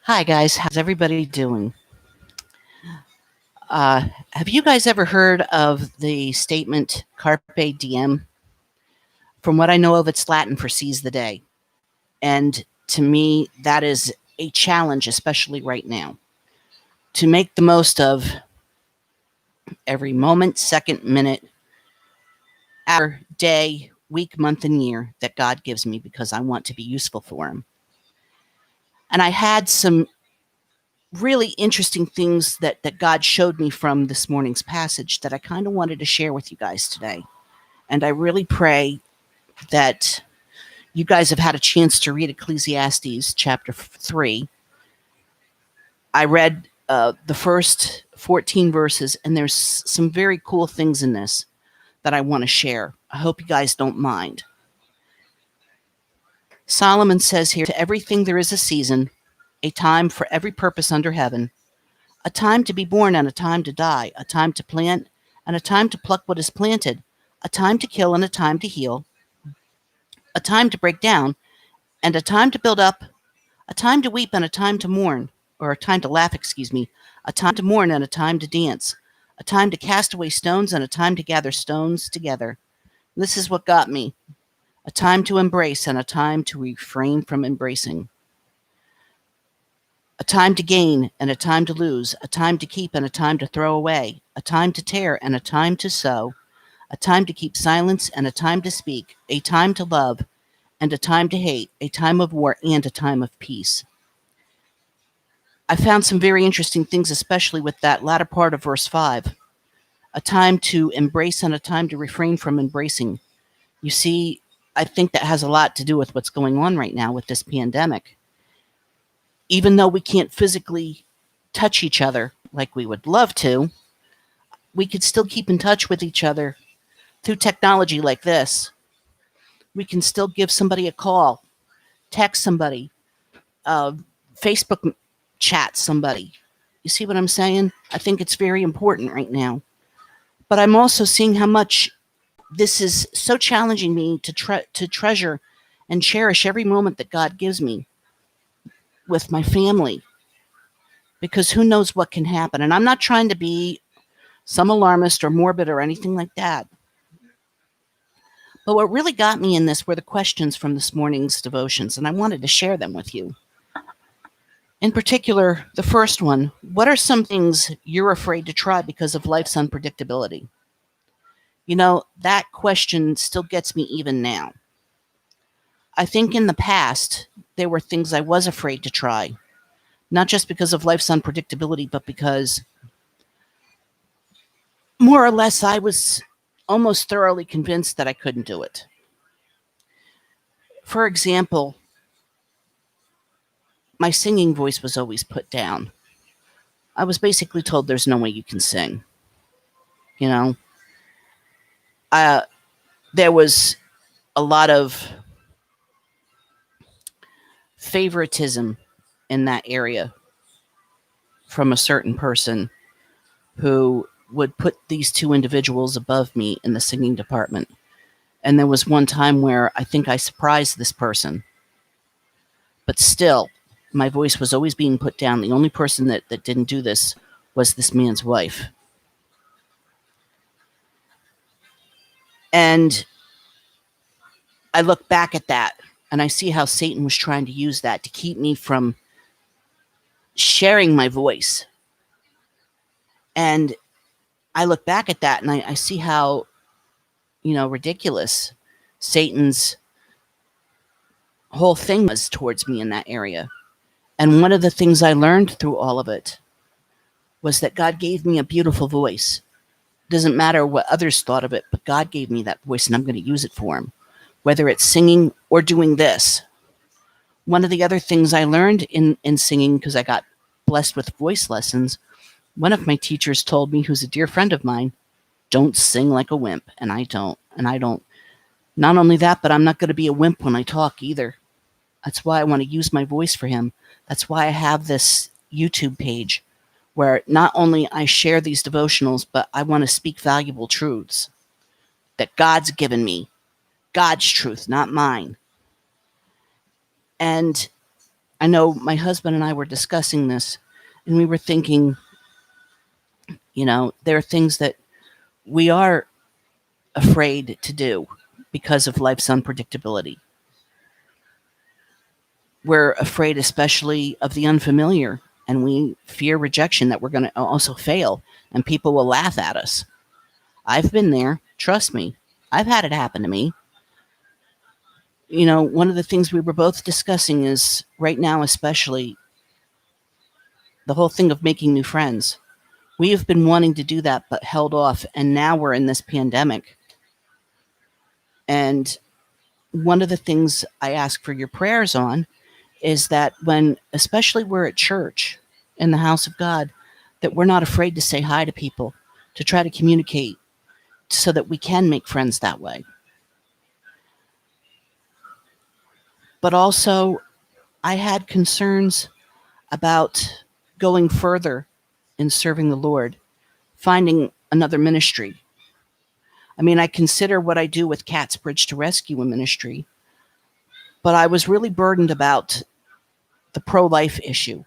Hi, guys. How's everybody doing? Have you guys ever heard of the statement Carpe Diem? From what I know of, it's Latin for seize the day. And to me, that is a challenge, especially right now, to make the most of every moment, second, minute, hour, day, week, month, and year that God gives me because I want to be useful for Him. And I had some really interesting things that God showed me from this morning's passage that I kind of wanted to share with you guys today. And I really pray that you guys have had a chance to read Ecclesiastes chapter 3. I read the first 14 verses, and there's some very cool things in this that I want to share. I hope you guys don't mind. Solomon says here, to everything there is a season, a time for every purpose under heaven, a time to be born and a time to die, a time to plant and a time to pluck what is planted, a time to kill and a time to heal, a time to break down and a time to build up, a time to weep and a time to mourn, or a time to laugh, excuse me, a time to mourn and a time to dance, a time to cast away stones and a time to gather stones together. This is what got me. A time to embrace and a time to refrain from embracing. A time to gain and a time to lose, a time to keep and a time to throw away, a time to tear and a time to sow, a time to keep silence and a time to speak, a time to love and a time to hate, a time of war and a time of peace. I found some very interesting things, especially with that latter part of verse 5. A time to embrace and a time to refrain from embracing. You see, I think that has a lot to do with what's going on right now with this pandemic. Even though we can't physically touch each other like we would love to, we could still keep in touch with each other through technology like this. We can still give somebody a call, text somebody, uh, Facebook chat somebody. You see what I'm saying? I think it's very important right now. But I'm also seeing how much this is so challenging me to treasure and cherish every moment that God gives me with my family, because who knows what can happen. And I'm not trying to be some alarmist or morbid or anything like that. But what really got me in this were the questions from this morning's devotions, and I wanted to share them with you. In particular, the first one, what are some things you're afraid to try because of life's unpredictability? You know, that question still gets me even now. I think in the past, there were things I was afraid to try, not just because of life's unpredictability, but because more or less I was almost thoroughly convinced that I couldn't do it. For example, my singing voice was always put down. I was basically told there's no way you can sing. You know, uh, there was a lot of favoritism in that area from a certain person who would put these two individuals above me in the singing department. And there was one time where I think I surprised this person, but still, my voice was always being put down. The only person that didn't do this was this man's wife. And I look back at that and I see how Satan was trying to use that to keep me from sharing my voice. And I look back at that and I see how, ridiculous Satan's whole thing was towards me in that area. And one of the things I learned through all of it was that God gave me a beautiful voice. Doesn't matter what others thought of it, but God gave me that voice and I'm going to use it for Him, whether it's singing or doing this. One of the other things I learned in singing, because I got blessed with voice lessons, one of my teachers told me, who's a dear friend of mine, don't sing like a wimp. And I don't. Not only that, but I'm not going to be a wimp when I talk either. That's why I want to use my voice for Him. That's why I have this YouTube page where not only I share these devotionals, but I want to speak valuable truths that God's given me. God's truth, not mine. And I know my husband and I were discussing this, and we were thinking, there are things that we are afraid to do because of life's unpredictability. We're afraid, especially of the unfamiliar, and we fear rejection, that we're going to also fail and people will laugh at us. I've been there. Trust me. I've had it happen to me. One of the things we were both discussing is right now, especially the whole thing of making new friends. We have been wanting to do that, but held off. And now we're in this pandemic. And one of the things I ask for your prayers on is that when, especially we're at church in the house of God, that we're not afraid to say hi to people, to try to communicate so that we can make friends that way. But also, I had concerns about going further in serving the Lord, finding another ministry. I mean, I consider what I do with Cat's Bridge to Rescue a ministry, but I was really burdened about the pro-life issue.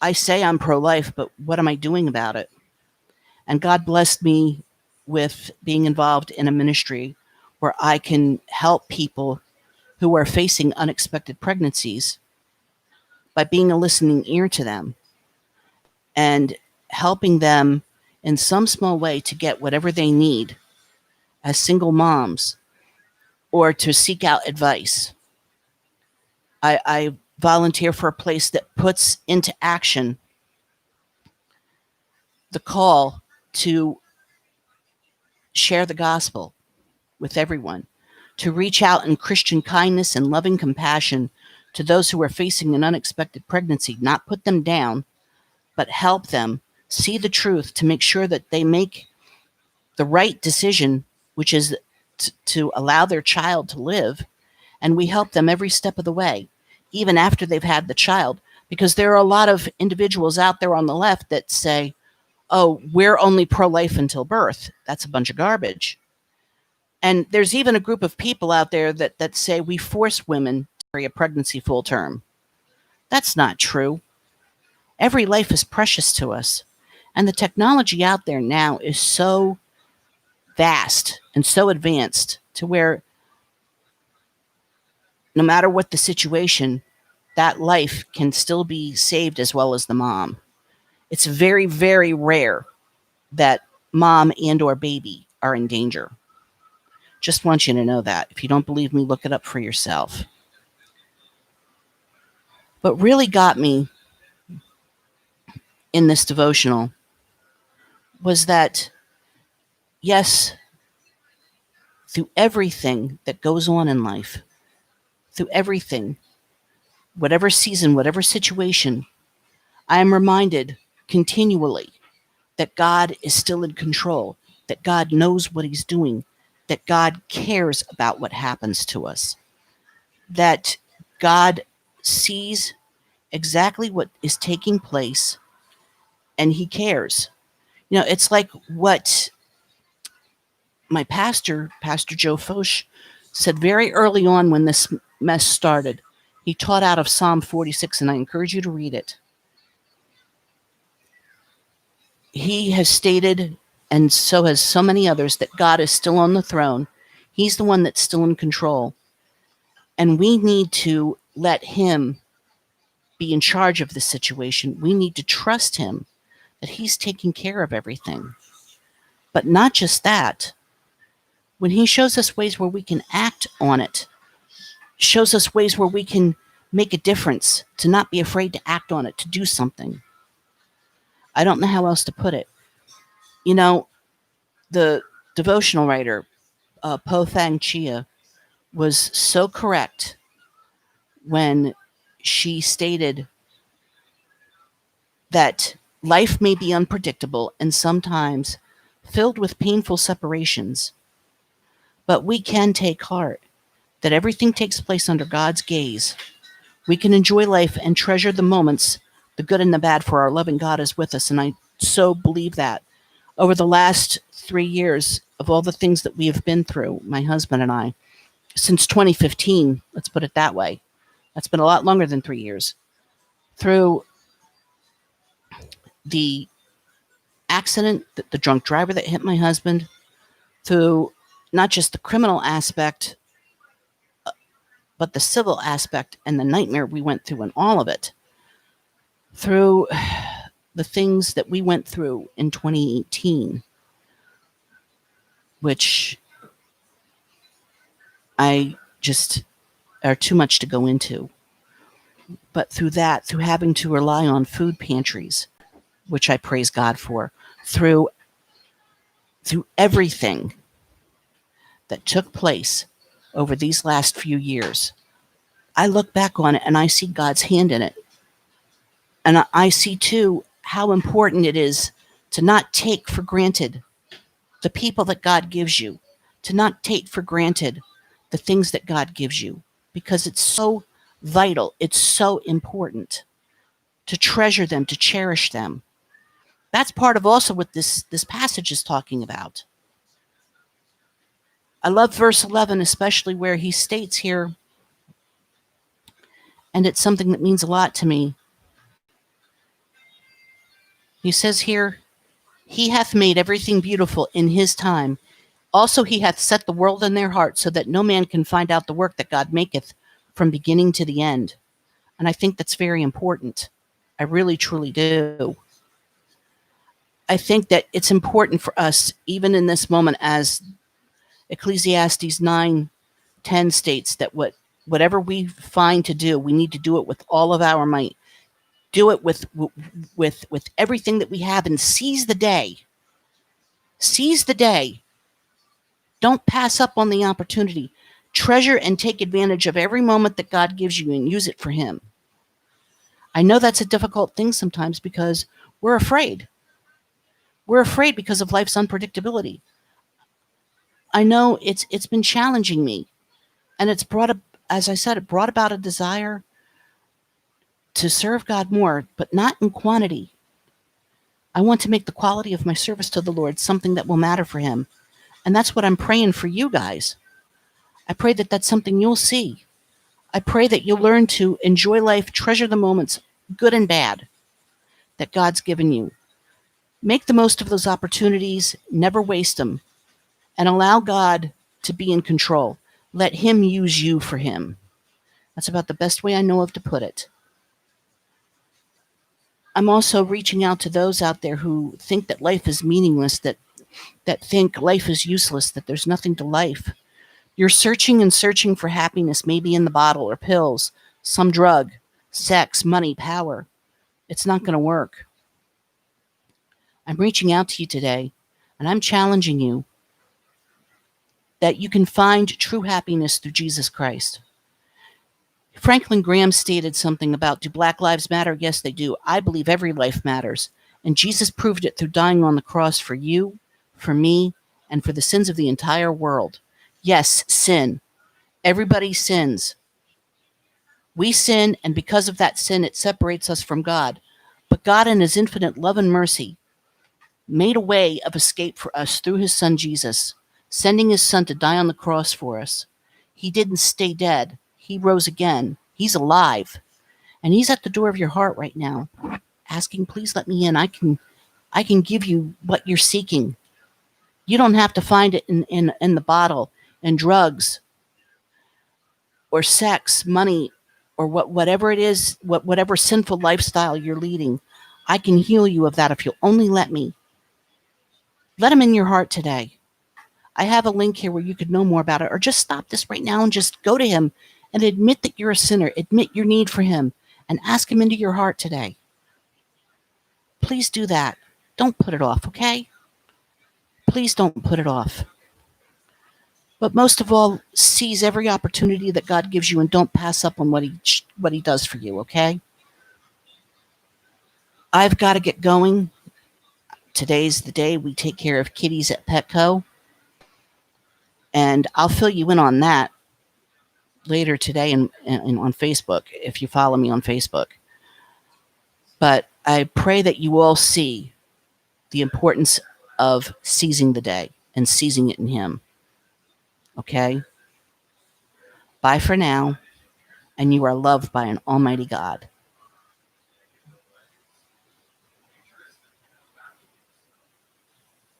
I say I'm pro-life, but what am I doing about it? And God blessed me with being involved in a ministry where I can help people who are facing unexpected pregnancies by being a listening ear to them and helping them in some small way to get whatever they need as single moms or to seek out advice. I volunteer for a place that puts into action the call to share the gospel with everyone, to reach out in Christian kindness and loving compassion to those who are facing an unexpected pregnancy, not put them down, but help them see the truth to make sure that they make the right decision, which is to allow their child to live. And we help them every step of the way, even after they've had the child, because there are a lot of individuals out there on the left that say, oh, we're only pro-life until birth. That's a bunch of garbage. And there's even a group of people out there that say we force women to carry a pregnancy full term. That's not true. Every life is precious to us. And the technology out there now is so vast and so advanced to where no matter what the situation, that life can still be saved as well as the mom. It's very, very rare that mom and or baby are in danger. Just want you to know that. If you don't believe me, look it up for yourself. What really got me in this devotional was that, yes, through everything that goes on in life, through everything, whatever season, whatever situation, I am reminded continually that God is still in control, that God knows what he's doing, that God cares about what happens to us, that God sees exactly what is taking place and he cares. It's like what my pastor, Pastor Joe Foch, said very early on when this mess started. He taught out of Psalm 46, and I encourage you to read it. He has stated, and so has so many others, that God is still on the throne. He's the one that's still in control. And we need to let him be in charge of the situation. We need to trust him that he's taking care of everything. But not just that. When he shows us ways where we can act on it, shows us ways where we can make a difference, to not be afraid to act on it, to do something. I don't know how else to put it. The devotional writer, Po Thang Chia, was so correct when she stated that life may be unpredictable and sometimes filled with painful separations, but we can take heart that everything takes place under God's gaze. We can enjoy life and treasure the moments, the good and the bad, for our loving God is with us. And I so believe that. Over the last 3 years of all the things that we have been through, my husband and I, since 2015, let's put it that way, That's been a lot longer than 3 years. Through the accident, the drunk driver that hit my husband, through not just the criminal aspect, but the civil aspect and the nightmare we went through and all of it. Through the things that we went through in 2018, which I just are too much to go into. But through that, through having to rely on food pantries, which I praise God for, through everything that took place over these last few years, I look back on it and I see God's hand in it. And I see too how important it is to not take for granted the people that God gives you, to not take for granted the things that God gives you, because it's so vital, it's so important to treasure them, to cherish them. That's part of also what this passage is talking about. I love verse 11, especially where he states here, and it's something that means a lot to me. He says here, he hath made everything beautiful in his time. Also he hath set the world in their heart, so that no man can find out the work that God maketh from beginning to the end. And I think that's very important. I really, truly do. I think that it's important for us, even in this moment, as Ecclesiastes 9:10 states, that whatever we find to do, we need to do it with all of our might. Do it with everything that we have, and seize the day. Seize the day. Don't pass up on the opportunity. Treasure and take advantage of every moment that God gives you and use it for him. I know that's a difficult thing sometimes because we're afraid. We're afraid because of life's unpredictability. I know it's been challenging me, and it's brought up, as I said, it brought about a desire to serve God more, but not in quantity. I want to make the quality of my service to the Lord something that will matter for him. And that's what I'm praying for you guys. I pray that that's something you'll see. I pray that you'll learn to enjoy life, treasure the moments, good and bad, that God's given you. Make the most of those opportunities, never waste them, and allow God to be in control. Let him use you for him. That's about the best way I know of to put it. I'm also reaching out to those out there who think that life is meaningless, that think life is useless, that there's nothing to life. You're searching and searching for happiness, maybe in the bottle or pills, some drug, sex, money, power. It's not going to work. I'm reaching out to you today, and I'm challenging you that you can find true happiness through Jesus Christ. Franklin Graham stated something about, do Black lives matter? Yes, they do. I believe every life matters. And Jesus proved it through dying on the cross for you, for me, and for the sins of the entire world. Yes, sin. Everybody sins. We sin, and because of that sin, it separates us from God. But God, in his infinite love and mercy, made a way of escape for us through his son Jesus, sending his son to die on the cross for us. He didn't stay dead. He rose again. He's alive. And he's at the door of your heart right now, asking, please let me in. I can give you what you're seeking. You don't have to find it in the bottle, in drugs, or sex, money, or whatever it is, whatever sinful lifestyle you're leading. I can heal you of that if you'll only let me. Let him in your heart today. I have a link here where you could know more about it, or just stop this right now and just go to him and admit that you're a sinner, admit your need for him, and ask him into your heart today. Please do that. Don't put it off, okay? Please don't put it off. But most of all, seize every opportunity that God gives you and don't pass up on what he does for you, okay? I've got to get going. Today's the day we take care of kitties at Petco. And I'll fill you in on that later today and on Facebook, if you follow me on Facebook. But I pray that you all see the importance of seizing the day and seizing it in him. Okay? Bye for now. and you are loved by an almighty God.